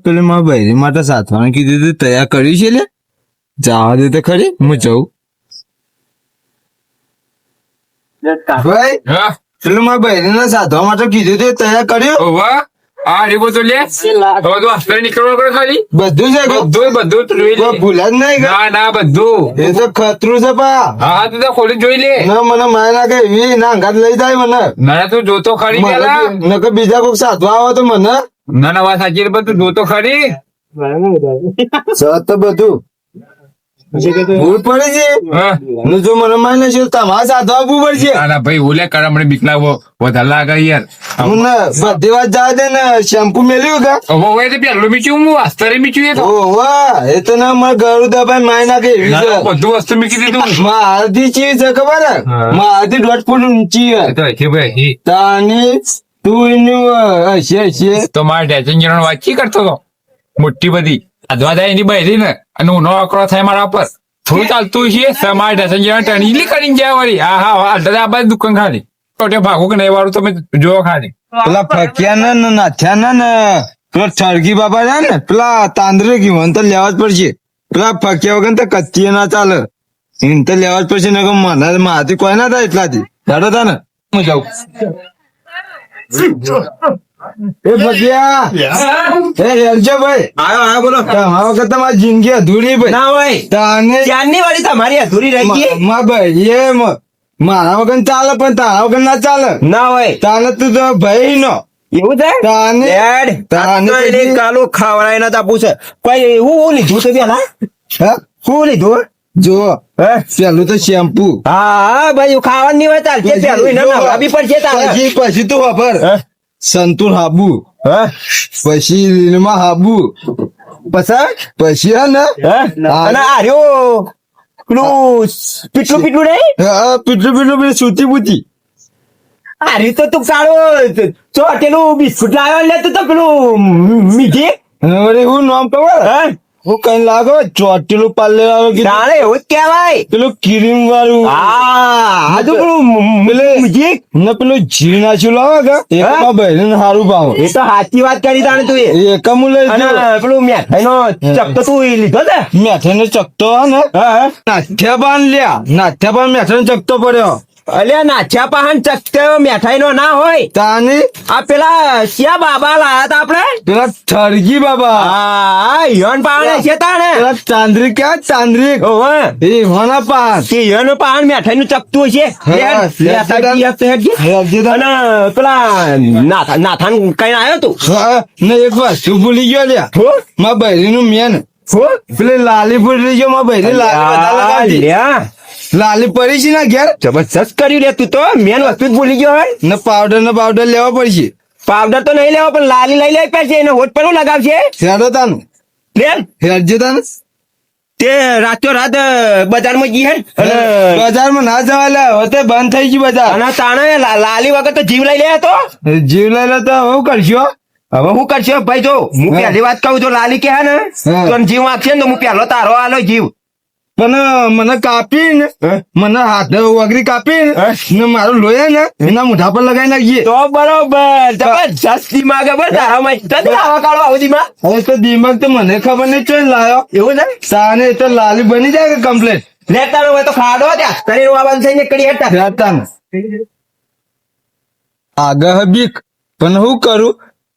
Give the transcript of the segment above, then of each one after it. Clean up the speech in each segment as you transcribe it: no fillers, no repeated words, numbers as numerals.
પેલી મારા બૈરી માટે સાધવાનું કીધું તું તૈયાર કર્યું છે લે જવા દે તો ખરી હું જઉં ભાઈ હા પેલું મારા બૈરી ને સાધવા માટે કીધું તું તૈયાર કર્યું ઓવા આ રે બધું લે હવે તો હસ્તે નીકળવા કરે ખાલી બધું છે બધું જોઈ લે કોઈ ભૂલ જ નહીં કે? ના ના બધું એ તો ખતરું છે પા હા તું તો ખોલી જોઈ લે ના મને માય ના કે એવી ના અંગાત લઈ જાય મને ના તું જોતો ખરી પેલા નકર બીજા કોઈક સાધવા આવે તો મને ના ના વાત સાચી પણ તું જોતો ખરી સત તો બધું ભૂલ પડી છે હા ને જો મને માય છે તમારે સાધવા આપવું પડશે ના ના ભાઈ ઓલે કર હમણાં બીક લાગવો વધારે લાગે યાર હું ને બધી વાત જવા દે ને શેમ્પુ મેલ્યું કે હવે હોય તો પેલું મીચું હું હસ્તરે મીચું એ તો ઓ વાહ એ તો ના મારે ગળું દબાઈ માય ના કે એવી ના, છે ના, બધું વસ્તુ મીકી દીધું મારથી ચીજ છે ખબર હે હા. મારથી 1.5 ફૂટ ઊંચી હે એ તો છે ભાઈ તાની તું એનું હશે તો મારા ટેન્શન વાતચી કરતો હતો મોટી બધી અધવા થાય એની બહેરી ને અને ઊનો આંકડો થાય મારા પર થોડું ચાલતું છે તમારે ટેન્શન ટણીલી કરીને જાય વળી હા હા હા આ બાજુ દુકાન ખાલી ટોટે ભાગું કે નહીં વાળું તમે જોવો ખાલી પેલા ફકિયા ને નાથ્યા ને પેલા ઠરગી બાબા છે ને પેલા તાંદરે ગયું તો લેવા જ પડશે પેલા ફકિયા વગર તો કચ્ચી ના ચાલે એને તો લેવા જ પડશે ને મને મારાથી કોઈ ના થાય એટલાથી દાડો તા ને હું જાઉં એ ફકિયા એ હેરજો ભાઈ આયો બોલો તમારા વખત તમારી જિંદગી અધૂરી ભાઈ ના હોય તાને ક્યારની વાળી તમારી અધૂરી રહી ગઈ ભાઈ એ મારા વગર ચાલે પણ તારા વગર ના ચાલે ના હોય તાને તું તો ભાઈ નો એવું છે તાને ડેડ તાને આ તો એને પછી- કાલો ખવડાવીને તો આપું છે કોઈ એવું લીધું છે પેલા હા શું લીધું જો હે? પેલું તો શેમ્પુ હા ભાઈ ખાવાનું નહીં હોય તાર કે પેલું એને નવડાવી પડશે તારે પછી તું વાપર હે? સંતુર હાબુ હે? પછી લીલમાં હાબુ પછી હે ને હે? અને આર્યો પેલું પીટલું પીટલું નહીં પીટલું પેલું સૂતી બુતી આર્યું તો તું કાળો ચોટેલું બિસ્કુટ લાવ્યો લે તું તો પેલું મીઠી વળી હું નામ ખબર હે હું કઈ લાગો ચોટેલું પાર્લર વાળું કીધું તાણે એવું જ કહેવાય પેલું ક્રીમ વાળું આ તો પેલું મીઠી ને પેલું જી નાખ્યું લાવે કે હે? એમાં બહેન સારું ભાવ એ તો સાચી વાત કરી તાણે તું એ એકમ લઈ અને પેલું મીઠાઈનો ચપટો તું લીધો છે મેઠાનો ચકતો હે ને હા નાથ્યા બાન લ્યા નાથ્યા બાન મેઠાનો ચકતો પડ્યો અલ્યા નાચ્યા પાહન ચકતો મીઠાઈનો ના હોય તાની આ પેલા ક્યાં બાબા લાયા તા આપણે પેલા ઠરગી બાબા હા યન પાહન છે તાણે પેલા ચાંદ્રિક ક્યાં ચાંદ્રિક ઓવે એ હોના પાસ કે યન પાહન મીઠાઈનું ચકતું છે અને પેલા નાથાન કઈ આવ્યો તું ને એક વસ્તુ ભૂલી ગયો લ્યા હો? મારા બૈરીનું મેન પેલી લાલી ભૂલી ગયો મારા બૈરી લાલી વધારે લગાવતી. લ્યા લાલી પડી છે ને ઘેર જબરજસ્ત કર્યું લે તું તો મેન વસ્તુ જ ભૂલી ગયો હોય ને પાવડર લેવા પડશે પાવડર તો નહીં લેવો પણ લાલી લઈ લે પડશે એને હોટ પર લગાવશે હેડો તાનું લે હેડજો તાનું તે રાતો રાત બજારમાં જઈએ અને બજારમાં ના જવા લે હવે તો બંધ થઈ ગયું બજાર અને તાણે લાલી વગર તો જીવ લઈ લે તો જીવ લઈ લો તો હું કરશો હવે હું કરશો ભાઈ જો હું હા. પહેલી વાત કહું તો લાલી કે હે ને હા. તો જીવ આપશે ને તો હું પહેલો તારો આલો જીવ પણ મને કાપી ને હે? મને હાથ વગરી કાપી હે? ને મારું લોહી ને એના મોઢા પર લગાવી નાખીએ તો બરોબર જબરજસ્ત દિમાગ હે બસ તારામાં જલ્દી આવા કાઢો આવું દિમાગ હવે તો દિમાગ તો મને ખબર નહીં ચોઈ લાયો એવું છે તાને તો લાલી બની જાય કે કમ્પ્લેટ લેતા હોય તો ખાડો ત્યાં તને વાવન થઈને કડી હેઠા તાને આગળ બીક પણ હું કરું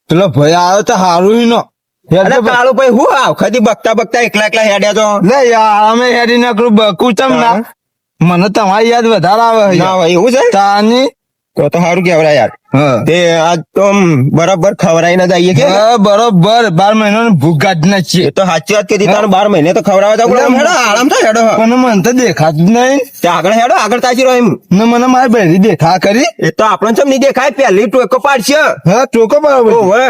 પેલો ભય આવ્યો તો હારું નો અરે કાળુ ભાઈ હું આવ ખદી બકતા બકતા એકલા એકલા હેડ્યા તો લે યાર અમે હેડી નાખું બકું ચમ ના મને તમારી યાદ વધારે આવે છે. ના હોય એવું છે તાની તો સારું કેવડા યાર હા તે આજ તો બરાબર ખવડાવીને જઈએ કે હા, બરોબર 12 મહિનાની ભૂખ કાઢી નાખીએ એ તો સાચી વાત કીધી તારે 12 મહિને તો ખવડાવવા જાવ હેડો આરામ થાય હેડો પણ મને તો દેખાતું જ નહીં તે આગળ હેડો આગળ તાજી રહ્યો એમ ને મને મારી બહેરી દેખા કરી એ તો આપણને ચમ નહીં દેખાય પહેલી ટોકો પાડશે હા ટોકો બરાબર ઓવે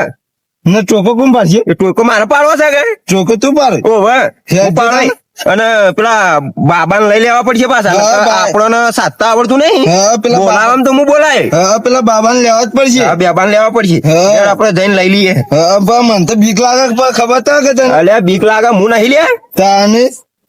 ને ટોકો કોણ પાડશે એ ટોકો મારે પાડવો છે કે ટોકો તું પાડે ઓવે હે, હું પાડાય. અને પેલા બાબાને લઈ લેવા પડશે પાછા હા, નકર બા. આપણને સાચતા આવડતું નહીં હા, પેલા બોલાવવામાં તો હું બોલાય હા પેલા બાબાને લેવા જ પડશે આ બાબાને લેવા પડશે હા. ત્યારે આપણે જઈને લઈ લઈએ હા પણ મને તો બીક લાગે પણ ખબર તો કે તને અલ્યા બીક લાગે હું નહીં લે તાને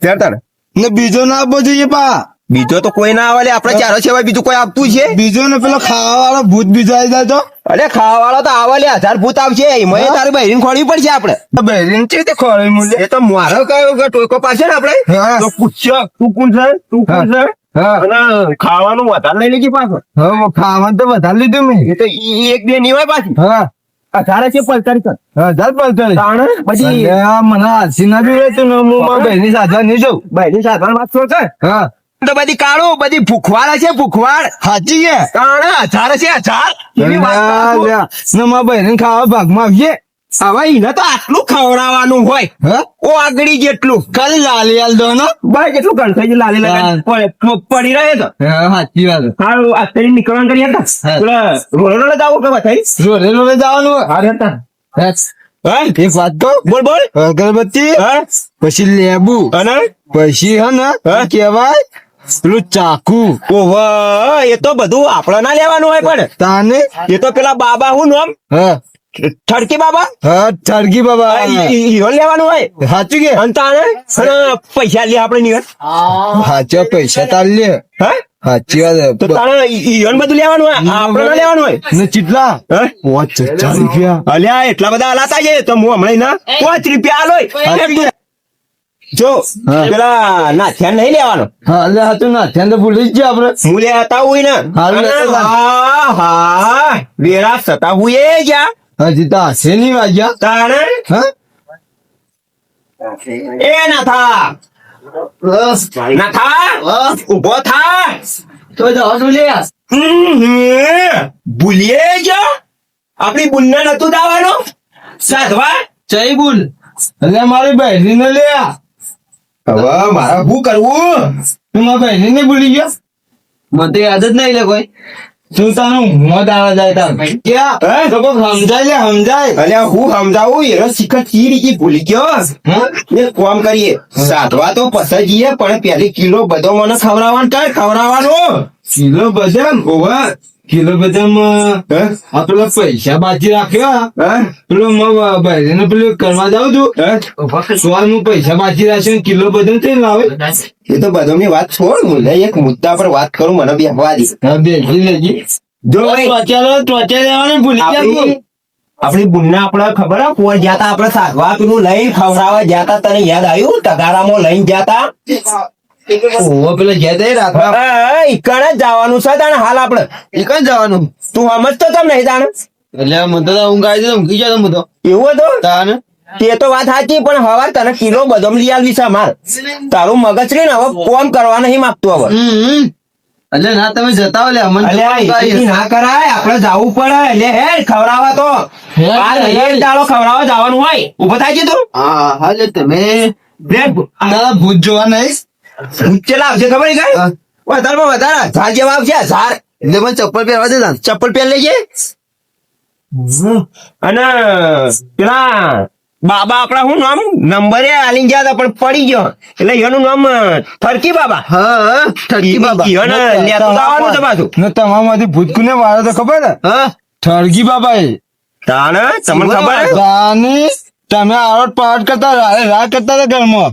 ત્યારે તારે ને બીજો ના આપવો જોઈએ પા બીજો તો કોઈ ના આવે લે આપણે ચારો સિવાય બીજું કોઈ આપતું છે બીજો ને પેલો ખાવા વાળો ભૂત બીજો આવી જાય તો અરે ખાવા વાળો તો આવે લે 1000 ભૂત આવશે એમાં તારે બહેરીને ખોળવી પડશે આપણે બહેરીને છે તે ખોરી મૂલ્ય એ તો મારો કયો કે ટોયકો પાસે ને આપણે હા. તો પૂછ્યો તું કોણ છે તું કોણ છે હા અને ખાવાનું વધારે લઈ લેજે પાછો હા ખાવાનું તો વધારે લીધું મેં એ તો ઈ એક બે નિવાય પાછું હા 18 છે 45 કર 1045 તાણે પછી અલ્યા, મને હાથી ના જોડે તું હું મારા બહેની સાથે નહીં જઉં બહેરી સાધન વાત છોડ કર હા તો બધી કાળું બધી ભૂખવાડ છે ભૂખવાડ સાચી છે તાણે 1000 છે 1000 એની વાત કરું છું. ને મારા બહેરીને ખાવા ભાગમાં આવીએ હવે એને તો આટલું ખવડાવવાનું હોય હા ઓ આગળી જેટલું ખાલી લાલી હાલ દો ને ભાઈ જેટલું ગણખાઈ લાલી લગાડી પડી રહે તો સાચી વાત હારું આ તરી નીકળવાનું કરી હતા હા. પેલા રોલો જાવ કે બતાઈ રોલે રોલે જવાનું હોય. હારે હતા હા, એક વાત કહું બોલ બોલ અગરબત્તી હા પછી લેબુ અને પછી હે ને કેવાય પેલું ચાકુ ઓહો એ તો બધું આપણે ના લેવાનું હોય પણ તાને એ તો પેલા બાબા હું નામ હા ઠડકી બાબા હા ઠરકી બાબા ઈયો લેવાનું હોય સાચું કે અને તાણે અને પૈસા લે આપણે નિયર સાચા પૈસા તાર લે હે સાચી વાત તો તાણે ઈયો બધું લેવાનું હોય આપણે ના લેવાનું હોય ને ચીટલા હે 50 રૂપિયા અલ્યા એટલા બધા હલાતા છે તો હું હમણાં ના 5 રૂપિયા આલોય જો હા. પેલા ના ધ્યાન નહીં લેવાનો હા એટલે હતું ના ધ્યાન તો ભૂલી જ ગયા આપડે હું લે હતા હોય ને હારું લેતા અને હતા. હા વેરા સતા હુએ જા હજી તો હાથે નહીં વાગ્યા તાણે હા એ ના થા ના થા ઉભો થા તો જાઓ છું લે ભૂલીએ જા આપણી બુનને નતું દાવાનું સાધવા ચઈ બોલ એટલે મારી બહેરી ને લે હવે મારે શું કરવું તું મારા બહેરી ને ભૂલી ગયો મને તો યાદ જ નહીં લે કોઈ તું તારું મોં દાડા જાય તાર ક્યાં હે? તો કોક સમજાય લે સમજાય અલ્યા હું સમજાવું એનો શિખર ચી રીતે ભૂલી ગયો હા ને કોમ કરીએ સાધવા તો પસાઈ જઈએ પણ પેલી કિલો બધો મને ખવડાવવાનું કઈ ખવડાવવાનું કિલો બદામ ઓવા કિલો બદામ હે? આ પેલા પૈસા બાજી રાખ્યો હે? પેલો બહેરી ને પેલું કરવા જાઉં છું હે? સવાર હું પૈસા બાજી રાખ્યો કિલો બદામ થઈ લાવે એ તો બધોની વાત છોડ હું એક મુદ્દા પર વાત કરું મને બેહવા દે હા બેસી લેજી જો ભાઈ, ત્વચા લેવાની ભૂલી ગયા આપણી આપણી બુનના આપણે ખબર હે પોર ગયા તા આપણે સાધવા પેલું લઈને ખવડાવવા ગયા તા તને યાદ આવ્યું તગારામાં લઈને ગયા તા ઓવો પેલા જ્યાં દે રાખવા ઈકણ જ જવાનું છે તાણે હાલ આપણે એ કઈ જવાનું તું સમજતો કેમ નહીં તાણે એટલે મને તો ઊંઘ આવી જાય ઊંઘી જતો હું તો એવું હતું તાને તે તો વાત સાચી પણ હવે તને કિલો બદામ લઈ આલવી છે માર તારું મગજ રે ને હવે કોમ કરવા નહીં માંગતું હવે એટલે ના તમે જતા હો લે અમને અલ્યા એટલી ના કરાય આપણે જાવું પડે એટલે હે ખવડાવવા તો હે? આ એક દાડો ખવડાવવા જવાનું હોય ઉભો થાય છે તું હા હા એટલે તમે તારા ભૂત જોવા નહીં ચેલા આવશે ખબર કઈ હા. વધારે વધારે ઝાર જેવા આવશે ઝાર એટલે મને ચપ્પલ પહેરવા દે ચપ્પલ પહેર લેજે અને પેલા બાબા આપડા શું નામ નંબરે આલી ગયા હતા પણ પડી ગયો એટલે એનું નામ થરકી બાબા હા ઠરકી બાબા ઈયોને લેતો આવવાનું છે પાછું ને તમામાંથી ભૂત કોને વાળો તો ખબર ને હા ઠરકી બાબા એ તાને તમને ખબર હે? રાની તમે આવડ પાવડ કરતા રાત કરતા હતા ઘરમાં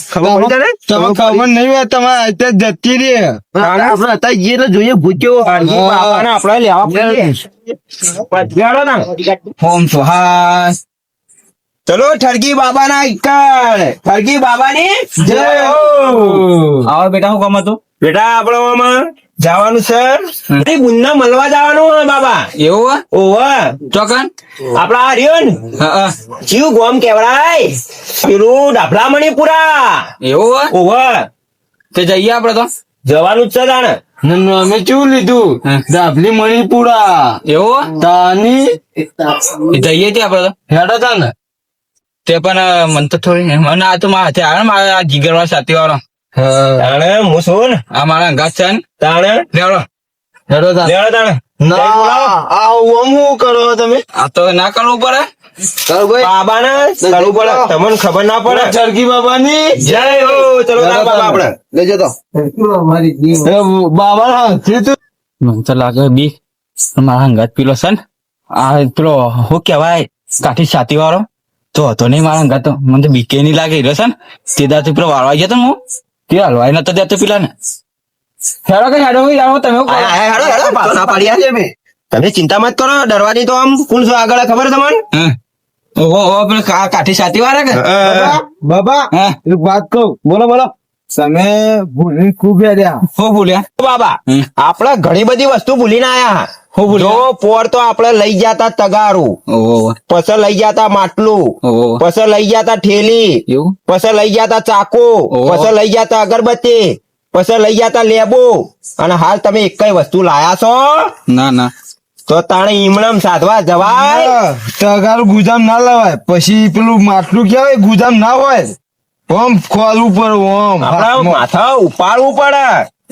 ખબર પડી તને તમે ખબર નહીં હોય તમારે અત્યારે જતી રહી તાને? આપણે હતા જઈએ તો જોઈએ ભૂત કેવો થરકી બાબાને આપણે લેવા પડે બેડો ના હોમ તો હા ચલો ઠરકી બાબા ના ઠરકી બાબા ની જય હો. આવો બેટા હું કામ હતું બેટા આપડે આમાં જવાનું છે અરે બુનના મળવા જવાનું હે બાબા એવું ઓવા ચોકન આપડા આ રહ્યો ને જીવ ગોમ કેવડાય પેલું ડાફલા મણિપુરા એવું ઓવા તે જઈએ આપડે તો જવાનું જ છે તાણે અમે શું લીધું ડાબલી મણિપુરા એવું તાની જઈએ ત્યાં આપડે તો હેડો તા ને તે પણ મન તો થોડી મને આ તો મારા હાથે આવે ને મારા આ જીગર વાળા સાથી વાળો તાણે હું છું ને આ મારા અંગાત છે ને તાણે લેવડો હેડો તા લેવડો તાણે ના આ ઓમ હું કરો તમે આ તો ના કરવું પડે બાબા ને કરવું પડે તમને ખબર ના પડે ચરકી બાબાની જય હો ચલો તાણ બાબા આપડે લેજો તો બાબા હાથી તું મને તો લાગે બી મારા અંગાત પેલો છે ને આ પેલો શું કેવાય કાઠી છાતી વાળો તો હતો નહીં મારા અંગાત તો મને તો બીકે નહીં લાગે રહ્યો છે ને તે દાથી પેલો વાળવા ગયો તો ને હું તે હલવાઈ નતો દેતો પેલા ને હેડો કે હેડો જાણો તમે શું કરો? હેડો હેડો ના પાડ્યા છે મેં તમે ચિંતા મત કરો, ડરવાની તો આમ કોણ શું આગળ ખબર છે તમને? હા ઓહો ઓહો પેલો કાઠી સાથી વાળા કે બાબા હા એક વાત કહું, બોલો બોલો. તમે ભૂલી ખૂબ હેર્યા. હો બોલ્યા બાબા હમ. આપણે ઘણી બધી વસ્તુ ભૂલીને આયા. હું ભૂલ્યા? જો પોર તો આપણે લઈ જતા તગારું, ઓહો પછી લઈ જતા માટલું, ઓહો પછી લઈ જતા ઠેલી, એવું પછી લઈ જતા ચાકુ, ઓહો. પછી લઈ જતા અગરબત્તી, પછી લઈ જતા લેબુ. અને હાલ તમે એક કઈ વસ્તુ લાયા છો ના ના તો તાણે ઈમણમ સાધવા જવાય. તગારું ગુજામ ના લવાય, પછી પેલું માટલું કેવાય ગુજામ ના હોય, ઓમ ખોલવું પડે ઓમ આપડા માથા ઉપાડવું પડે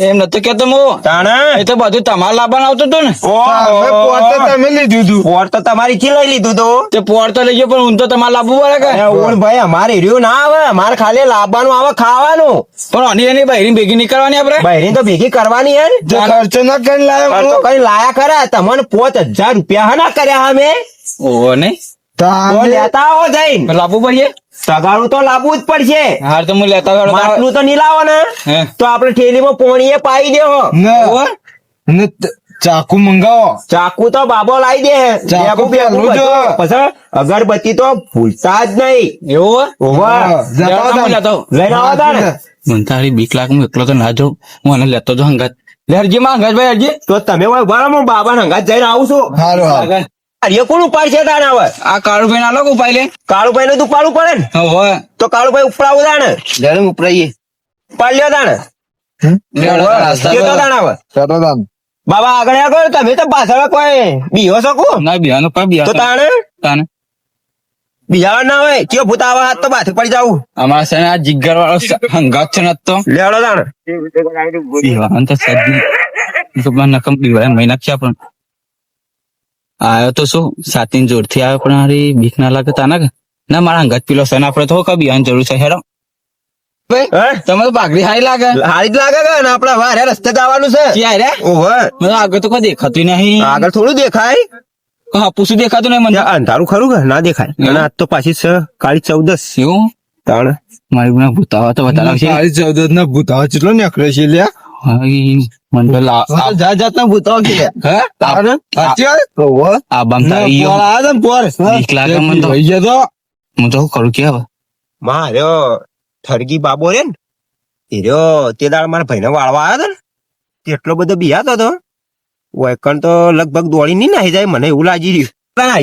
એમ નતો કેતો હું તાણે. એ તો બધું તમારે લાવવાનું આવતું હતું ને તમે પોતે તમે લીધું તું. પોર તો તમારી થી લઈ લીધું તું. તે પોર તો લઈ ગયો પણ ઊન તો તમારે લાવવું પડે કે એ ઓણ ભાઈ અમારે રહ્યું ના આવે, અમારે ખાલી લાવવાનું આવે, ખાવાનું. પણ આની એની બહેરી ભેગી નીકળવાની આપણે બહેરી તો ભેગી કરવાની હે ને. તે ખર્ચો ના કરીને લાવ્યો ખર્ચો કઈ લાયા ખરા તમને 5,000 રૂપિયા હે ના કર્યા અમે ઓહો નહીં તો તાને લેતા આવો જઈને. લાવવું પડશે તગારું તો લાવવું જ પડશે. હાર તો હું લેતા આવ્યો તો માટલું તો નહીં લાવો ને હે તો આપણે ઠેલીમાં પોણીએ પાઈ દેવો. ના, ને ચાકુ મંગાવો. ચાકુ તો બાબો લાવી દે. ચાકુ લેબુ બેબુ પેલું જો. બધું. પછી અગરબત્તી તો ભૂલતા જ નહીં. એવું ઓવા. હા, જતા લેતા હતા. હું લેતા આવું. લઈને આવો તાણે. મને તારી બીક લાગે હું એકલો તો ના જાઉં હું એને લેતો જો હંગાત લે હરજી માં હંગાત ભાઈ હરજી તો તમે હોય ઉભા રહો, હું બાબાના હંગાત જઈને આવું છું. હારું હારું. એ કોણ ઉપાડશે તાણે હવે? આ કાળુ ભાઈ ના લોકો ઉપાય લે કાળુભાઈ નું તો ઉપાડવું પડે ને. હવે તો કાળુભાઈ ઉપડાવું તાણે. લેડે ઉપરાઈએ ઉપાડ લ્યો તાણે. કેતો તાણે હવે? ચાલો તાન. બાબા આગળ આગળ, તમે તો પાછળ કોઈ બીહો શકો ના બિહાનો પા તો બિહાર તાણે તાને બિહાર ના હોય કયો ભૂત આવા હાથ તો બાથી પડી જાવું. અમારા છે ને આ જીગર વાળો હંગાત છે ને તો લેવડો તાણે. બિહાન તો સજી તો મને નકમ બીવાય મહિના છે પણ આયો તો શું સાતીન જોરથી આવ્યો પણ હારી બીક ના લાગે તાના કે ના મારા હંગાત પીલો છે ને આપણે તો કા બિહાન જરૂર છે હેડો ભાઈ હે? તમે તો પાઘડી હારી લાગે હારી જ લાગે કે ને આપડે હવે હારે રસ્તે જવાનું છે. ક્યાં રે ઓહો. મને આગળ તો કોઈ દેખાતું નહીં આગળ થોડું દેખાય. હાપુસું દેખાતું નહીં મને ત્યાં અંધારું ખરું કે ના દેખાય. અને આજ તો પાછી છે કાળી 14. એવું તાણે. મારી ગુના ભૂતાવા તો બતાવશે તારી 14 ના ભૂતાવા કેટલો નીકળે છે લ્યા. મને તો જાત જાતના ભૂતાવા કે લ્યા. હે તારે? સાચી વાત? ઓહો. આ બામ ના, તારી પોર આયા તા ને પોર. બીક લાગે મને તો. ભાઈ ગયા તો. હું તો શું કરું કે હવે માર્યો ઠરગી બાબો રે ને એ રહ્યો તે દાડ મારા ભાઈને વાળવા આવ્યો હતો ને તેટલો બધો બિહાતો હતો વૈકણ તો લગભગ દોડી નહીં નાહી જાય મને એવું લાગી રહ્યું.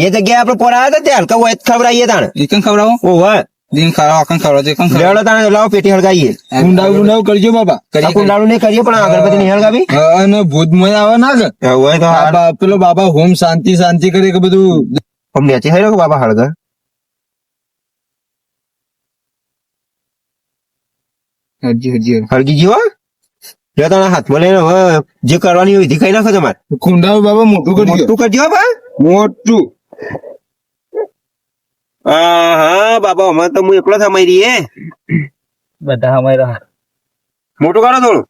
એ જગ્યાએ આપણે પોર આવ્યા હતા તે હલકા હોય ખવડાવીએ તાણે. એકન ખવડાવો ઓહો. દિન ખવડાવો અકન ખવડાવો એકન ખવડાવો લેવડો તાણે લાવો પેટી હળગાવીએ. ઊંડાવું કરજો બાબા. આ કુંડાળું નહીં કરીએ પણ અગરબત્તી નહીં હળગાવી. અને ભૂત મય આવે ના કે એવું હોય તો હાલ. પેલો બાબા હોમ શાંતિ શાંતિ કરી કે બધું આમ નેચે હેરો કે બાબા હળગા. હજી હજી હળગી જીવો લે તાણા હાથમાં લઈને હવે જે કરવાની હોય વિધિ કરી નાખો તમારે. કુંડાળું બાબા મોટું કરજો. મોટું કરજો હો બા. મોટું. હા બાબા અમારે તો હું એકલો થમાઈ રહી હે. બધા અમારા મોટું કરો થોડું.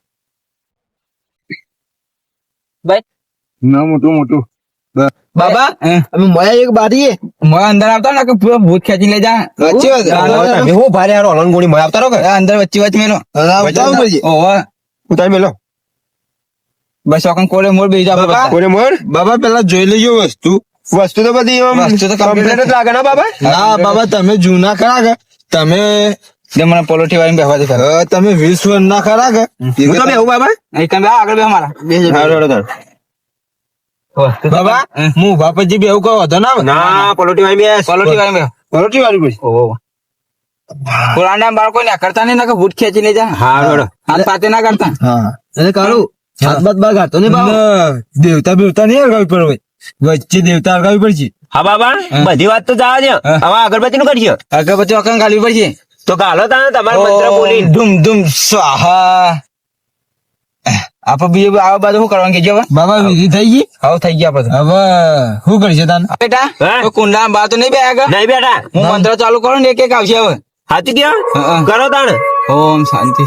ના મોટું મોટું. બાબા અમે મોયા એક બારીએ. મોય અંદર આવતા ને કે પૂરો ભૂત ખેંચી લઈ જા સાચી વાત. તમે હું ભારે હારો હલન ગોળી માં આવતા રહો કે અંદર વચ્ચે વચ્ચે મેલો આવતા પછી. ઓહો ઉતારી મેલો. બસ અકન કોલે મોર બેસી જા બાબા કોને મોર બાબા પેલા જોઈ લેજો વસ્તુ. વસ્તુ તો બધી આમ વસ્તુ તો complete complete જ લાગે ને બાબા. ના બાબા તમે જૂના ખરા કે તમે દે મને પોલોટી વાળી બેહવા દે ખરા તમે 20 વર્ષ ના ખરા કે હું તો બેહું બાબા. અહીં તમે આગળ બે મારા હારો હેડો તાર. બાબા હું ઉભા પછી બેવું કહો હતો ના ના પલોટી વાળી બેસ. પોલોટી વાળી બેહો પરોઠી વાળી પછી. ઓહો પુરાણા બાળકો ને કરતા નહીં ના કે ભૂત ખેંચી લઈ જા હારો હેડો. હાથ પાતે ના કરતા હા એને કરું હાથ બાદ બાર ગાતો ને દેવતા બેવતા નહીં હરગાવી પડે વચ્ચે દેવતા હરગાવી પડશે. હા બાબા બધી વાત તો જવા દે. હવે અગરબત્તી નું કરજો આગળ પછી અકન ગાલી પડશે તો ગાલો તાને તમારે મંત્ર બોલી. ધૂમ ધૂમ સ્વાહા આપડે બીજું આ બાજુ શું કરવાનું કે બાબા વિધિ થઈ ગઈ. હવે થઈ ગયા પછી હવે શું કરશે તાન બેટા હે? તો કુંડા બહાર તો નહીં બે આગળ નહીં બેટા હું મંત્ર ચાલુ કરું ને એક એક આવશે હવે હાથી ગયો હા. કરો તાણે. ઓમ શાંતિ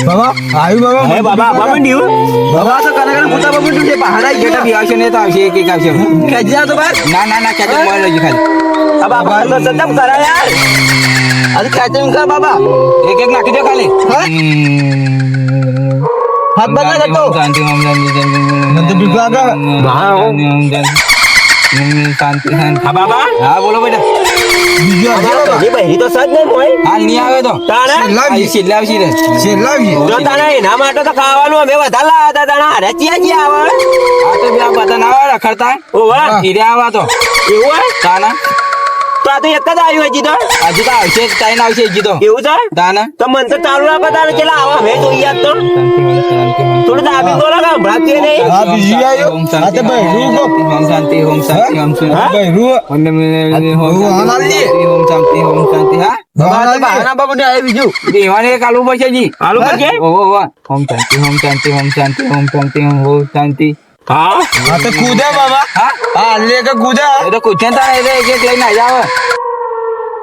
બાબા આવ્યું હે બાબા બાબા બાબા ન્યુ બાબા તો કને કને પૂતા બાબુ તું બહાર આવી જેટા બી આવશે ને તો આવશે એક એક આવશે ખેંચી જા તો બહાર. ના ના ના ક્યાં મોબાઈલ લઈ ખાલી આ બાબા તો સદમ કરા યાર. આજે ખેંચી કર બાબા. એક એક નાખી દો ખાલી હાથ બંધ કરતો. શાંતિ ઓમ શાંતિ શાંતિ મને તો બીક લાગે. શાંતિ શાંતિ હા બાબા હા બોલો બેટા બીજો આગળ એ બહેરી તો સજ નહીં હોય હાલ નહીં આવે તો તાણે છેલ્લે આવશે રે છેલ્લા જો તાણે એના માટે તો ખાવાનું અમે વધારે લાવ્યા હતા તાણે હારે ચિયા આવે આ તો બે બધા ના આવે રખડતા ઓવા હીરે આવા તો એવું હે? તાના તો આ તો એક જ આવ્યું હજી તો હજી તો આવશે ટાઈમ આવશે હજી તો એવું છે તાના તો મન તો ચાલુ રાખો તારે કેટલા આવા હવે જોઈએ યાદ તો થોડું દાબી બોલો કે હમણાંથી નહીં હા, બીજી આવ્યો. આ તો બહેરું કો. ઓમ શાંતિ ઓમ શાંતિ ઓમ શાંતિ હા? બહેરું. ઓમ શાંતિ ઓમ શાંતિ ઓમ શાંતિ હા બહારના બાબતે આવી બીજું. દેવાને કાલુ પડશે જી હાલો પડશે? ઓહો ઓમ શાંતિ ઓમ શાંતિ ઓમ શાંતિ ઓમ શાંતિ ઓમ શાંતિ હા આ તો કૂદે બાબા. હા હા લે કે કૂદે. એ તો કુછે તારે એક એક લઈને આવી જાવ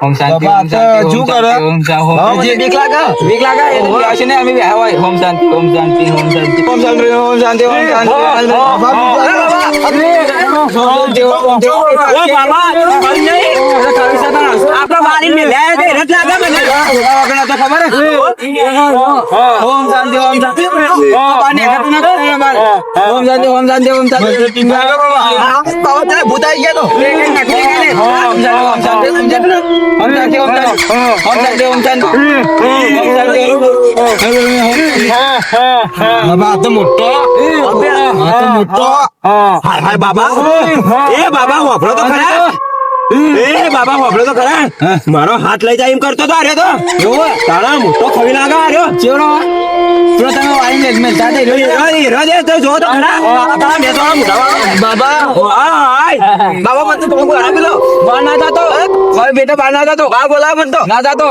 ઓમ શાંતિ બાબા, ઓમ શાંતિ તો શું ઓમ કરે? શાંતિ ઓમ શાંતિ હા, મને બીક લાગે. બીક લાગે એ તો આવશે ને અમે બે હોય ઓમ શાંતિ ઓમ શાંતિ ઓમ શાંતિ ઓમ શાંતિ ઓમ શાંતિ ઓમ શાંતિ બાબા, બીક લાગે. ઓ બાબા ફળ નહીં આપડે મારીને મેલ્યા છે રટ લાગે મને તો ખબર ઓમ શાંતિ ઓમ શાંતિ પાણી ખાતું ના કરે અમારે ઓમ શાંતિ ઓમ શાંતિ ઓમ શાંતિ બીક લાગે બાબા. બાબા તારે ભૂત આવી ગયા તો ઓમ શાંતિ ઓમ શાંતિ ઓમ શાંતિ ઓમ શાંતિ ઓમ શાંતિ ઓમ શાંતિ બાબા આ તો મોટો. આ તો મોટો. હાય હાય બાબા એ બાબા હોભળો તો ખરા એ બાબા હોભળો તો ખરા મારો હાથ લઈ જાય એમ કરતો તો અરે તો તારા મોટો ખવી લાગે આર્યો ચેવડો પેલો તમે વાળીને જ મેં સાથે હીરો દે તો જો તો ખરા તારા બે તો મોટા બાબા હાય બાબા મને તો તમે હરાવી લો બહાર ના જાતો મારો બેટો બહાર ના જાતો બા બોલાવ મને તો ના જાતો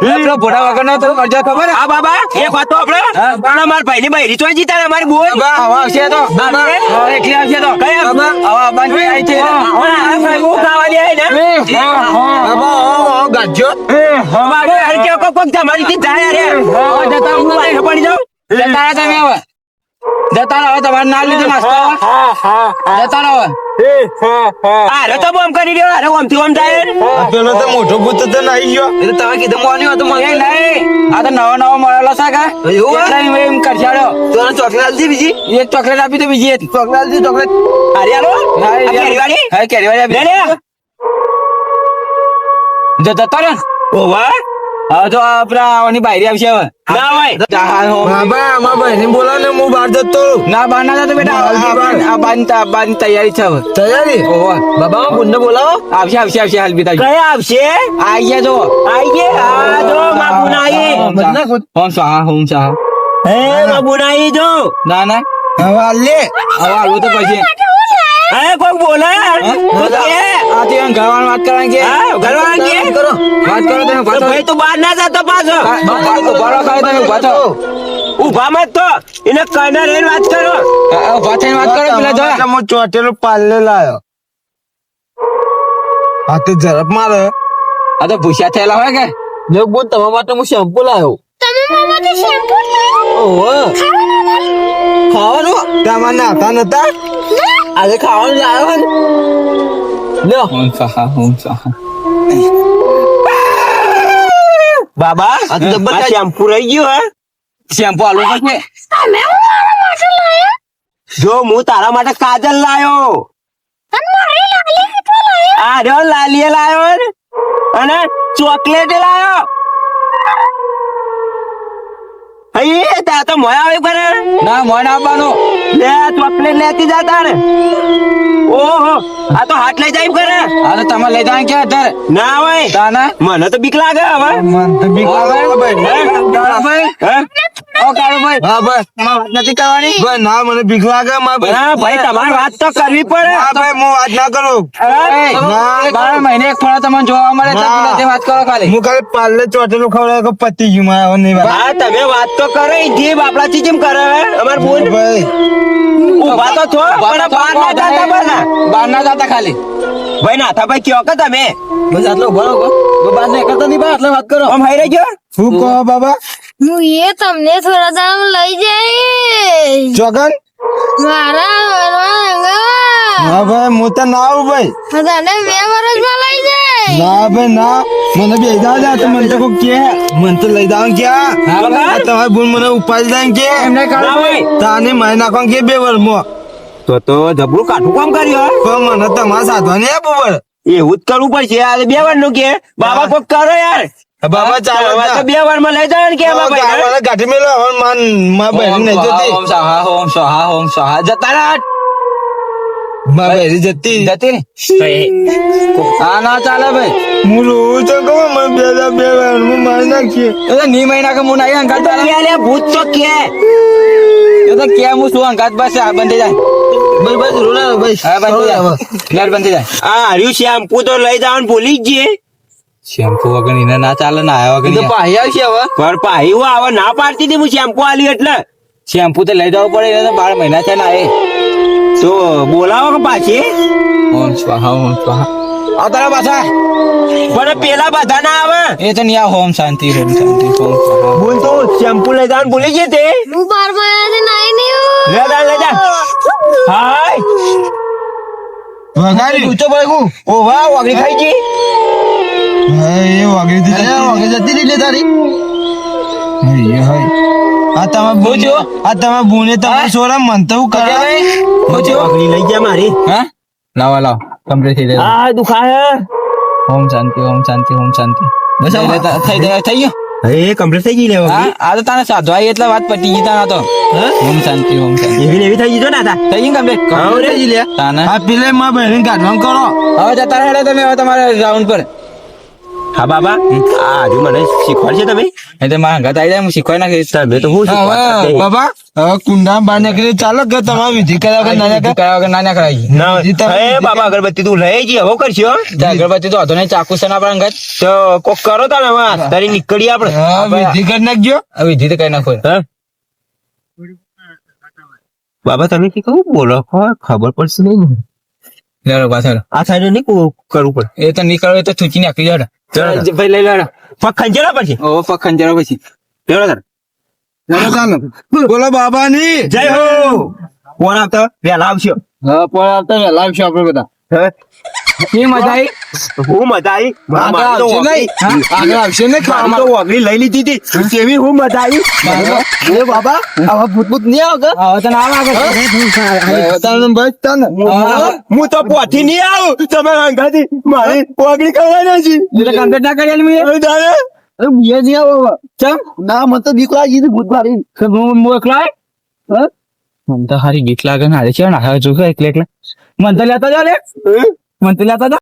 પેલો ભોળા વગર નો તો કરજો ખબર આ બાબા એક વાત તો આપણે પણ માર ભાઈ ની બૈરી ચોઈ જીતા અમારી બોલ હવે આવશે તો એકલી આવશે તો કયા હવે બંધ આવી છે ખાવાની આવી ને બાબા ગાજો. મારે હર કે કોક તમારી થી જાય અરે જતા હું બાઈ પડી જાઉં જતા રહો તમે હવે જતા રહો તમારે ના લીધો નાસ્તો જતા રહો અરે તો બોમ કરી રહ્યો અરે ઓમ થી ઓમ જાય આ પેલો તો મોટો ભૂત તો નહીં ગયો. એ તો તમે કીધું મોની હતું મને નહીં આ તો નવો નવો મળેલો છે કા એટલે એમ કરશાડો ચોકલેટ આલજી બીજી એક ચોકલેટ આપી તો બીજી એક ચોકલેટ આલજી ચોકલેટ અરે હાલો કેરીવાળી હા કેરીવાળી લે આપી લે જતા રહો ઓવા હવે તો આપડા આવવાની બાયરી આવશે હવે ના હોય બાબા અમારા ભાઈને બોલાવ ને હું બહાર જતો રહું. ના બહાર ના જતો બેટા આ બારની તૈયારી છે હવે તૈયારી. ઓહો બાબા બુનને બોલાવો આવશે આવશે આવશે હાલ બીતા કયા આવશે આઈ ગયા જો આઈ ગે આ જો માં બુનાઈ હોમ સા હોમ સા હે માં બુનાઈ જો ના ના હવે આ લે. હવે હાલવું તો પછી હે કોઈ બોલે આ તે ઘરવાળા વાત કરવાની કે હા ઘરવાળા કે કરો વાત કરો તમે તો ભાઈ તું બહાર ના જતો પાછો બરો કરે તમે ઉભા થો ઉભા મત તો એને કને રહીને વાત કરો ઉભા થઈને વાત કરો પેલા જો એટલે હું ચોટેલો પાલ્લે લાયો. આ તો ઝડપ મારે. આ તો ભૂસ્યા થયેલા હોય કે જો બોલ તમારા માટે હું શેમ્પુ લાવ્યો તમે મારા માટે શેમ્પુ લાવ્યો ઓહો ખાવાનું તમારે નાતા નતા. આજે ખાવાનું લાવ્યો ને લ્યો હોમ સા હોમ સા બાબા આ તો બધા શેમ્પુ રહી ગયો હે શેમ્પુ હાલવું પડશે તમે મારા માટે લાવ્યો જો હું તારા માટે કાજલ લાયો અને મારી લાલી કેટલો લાવ્યો આ રહ્યો લાલીએ લાયો ને અને ચોકલેટ લાયો હઈ તા તો મોય આવે કરે ના મોય ના આપવાનું લે ચોકલેટ લેતી જતા ને ઓહો આ તો હાથ લઈ જાય કરે આ તો તમે લઈ જાય કે અત્યારે ના હોય તાના મને તો બીક લાગે હવે મને તો બીક લાગે ભાઈ. કાળુભાઈ હે? ઓ કાળુભાઈ હા ભાઈ. તમારે વાત નથી કરવાની ભાઈ ના મને બીક લાગે મારા હા ભાઈ તમારી વાત તો કરવી પડે હા ભાઈ હું વાત ના કરું. એ, બાર મહિને એક ફળો તમને જોવા મળે તો ના. પેલા વાત કરો ખાલી હું ખાલી પાલ્લે ચોટેલું ખવડાવ્યું કે પતી ગયું મારે હવે નહીં વાત. હા તમે વાત તો કરો ઈ જીભ આપણાથી જેમ કરે અમાર બોલ ભાઈ ઉભા તો થો પણ બહાર ના જાતા બના બહાર ના જતા ખાલી ભાઈ નાથા ભાઈ કયો કે તમે બસ આટલો ઉભા રહો બહાર ને એકતા નહીં બહાર એટલે વાત કરો આમ હાઈ રહી ગયો શું કહો બાબા હું એ તમને થોડા દામ લઈ જઈશ ચોગન. મારા હા ભાઈ હું તો ના આવું ભાઈ. તને 2 વર્ષમાં લઈ જાય ના ભાઈ ના મને બે જા તો મને તો કોક કે મને તો લઈ જાવ ક્યાં તમારે બોલ મને ઉપાડી જાય કે એમને ના ભાઈ તાને મારી નાખવા કે 2 વર્ષમાં તો જબરું કાઠું કામ કર્યું તો મને તમારે સાધવા નહીં આપવું પડે એવું જ કરવું પડશે આ 2 વાર નું કે બાબા કોક કરો યાર બાબા ચાલો હવે તો 2 વાર માં લઈ જાવ ને કે બાબા ગાડી મેલો હવે માં બહેરી નહીં જતી ઓમ સ્વાહા ઓમ સ્વાહા ઓમ સ્વાહા જતા રહો. માં બહેરી જતી જતી ને હા ના ચાલે ભાઈ હું રોજ તો કહું મને 2 વાર હું મારી નાખીએ એ તો ની મહિના કે હું નહીં અંગાત ચાલે ભૂત તો કે એ તો કેમ હું શું અંગાત પાસે આ બંધ થઈ જાય ભાઈ ભાઈ રોડા ભાઈ હા બંધ થઈ જાય લાઈટ બંધ થઈ જાય આ હર્યું શેમ્પુ તો લઈ જવાનું ભૂલી જ જઈએ શેમ્પુ વગર એને ના ચાલે ના આવ્યા વગર તો પાહી આવશે હવે પર પાહી હું આવા ના પાડતી હતી હું શેમ્પુ આલી એટલે શેમ્પુ તો લઈ જવું પડે એને તો 12 મહિના છે ના એ તો બોલાવો કે પાછી ઓમ સ્વાહા ઓમ સ્વાહા આવતા રહો પાછા પણ પેલા બધા ના આવે એ તો નહીં ઓમ શાંતિ ઓમ શાંતિ ઓમ સ્વાહા બોલ તો શેમ્પુ લઈ જવાનું ભૂલી જઈએ તે હું 12 મહિનાથી નહીં લે જા હાય વગાડી ઊંચો પડે હું ઓ વાહ વાગડી ખાઈ ગઈ એ વાગડી હતી વાગડી જતી રહી લે તારી આ તમે બોજો આ તમે બુને તમે સોરા મન તો કરે વાગડી લઈ ગયા મારી હા લાવો લાવો કમ્પ્લીટ થઈ જાય આ દુખાય ઓમ શાંતિ ઓમ શાંતિ ઓમ શાંતિ બસ હવે થઈ ગયું હે કમ્પ્લીટ થઈ ગઈ લે હા વાગડી આ તો તારે સાધવાય એટલે વાત પટી ગઈ તારા તો ઓમ શાંતિ ઓમ શાંતિ એવી ને એવી થઈ ગઈ તો ના થા થઈ ગયું કમ્પ્લીટ હા રે જી લે તાને આ પેલે માં બહેન કાઢવાનું કરો હવે જતા રહેલા તમે હવે તમારે રાઉન્ડ પર હા બાબા આ હજુ મને શીખવાડશે તમે એ તો મારા ઘર આવી જાય હું શીખવાય નાખીશ તમે તો હું હવે શીખવાડતા બાબા હવે કુંડા બહાર નીકળી ચાલો કે તમારે વિધિ કર્યા વગર ના બીજું કયા વગર ના કરાવી ના હે બાબા અગરબત્તી તું લઈ જી હવે કરશો અગરબત્તી તો હતો નહીં ચાકુ છે ને આપણા ઘર તો કોક કરો તા ને હવે તારી નીકળી આપણે હા વિધિ કરી નાખજો વિધિ તો કઈ નાખો હા બાબા તમે কি કહું બોલો ખબર પડશે નહીં ને લેડો પાછળ આ સાઈડ નહીં કરવું પડે એ તો નીકળો એ તો થૂચી નાખી જાડો ભાઈ લઈ લેડો પગ ખંજેલા પછી ઓ પખન જરા પછી લેડો તાર ચાલો બોલો બાબાની જય હો કોણ આવતો વહેલા આવશો હા પણ આવતા વહેલા આવશું આપણે બધા કેવી મજા આવી હું મજા આવી મારી તો આગળ આવશે ને મારી તો વાગડી લઈ લીધી હતી કેવી હું મજા આવી એ બાબા આવા ભૂત નહીં આવે હવે તો ના આવે હું તો પોથી નહીં આવું તમે અંગાથી મારી વાગડી કરવાના છે એટલે કમ્પ્લીટ ના કરી મેં તારે નહીં આવો ચમ ના મને તો બીક લાગી હતી ભૂત મારી હું એકલા મને તો હારી ગીત લાગે ને હારે છે ને હવે જો એકલે એકલે મને તો લેતા જાવ લે મને તો લેતા જાવ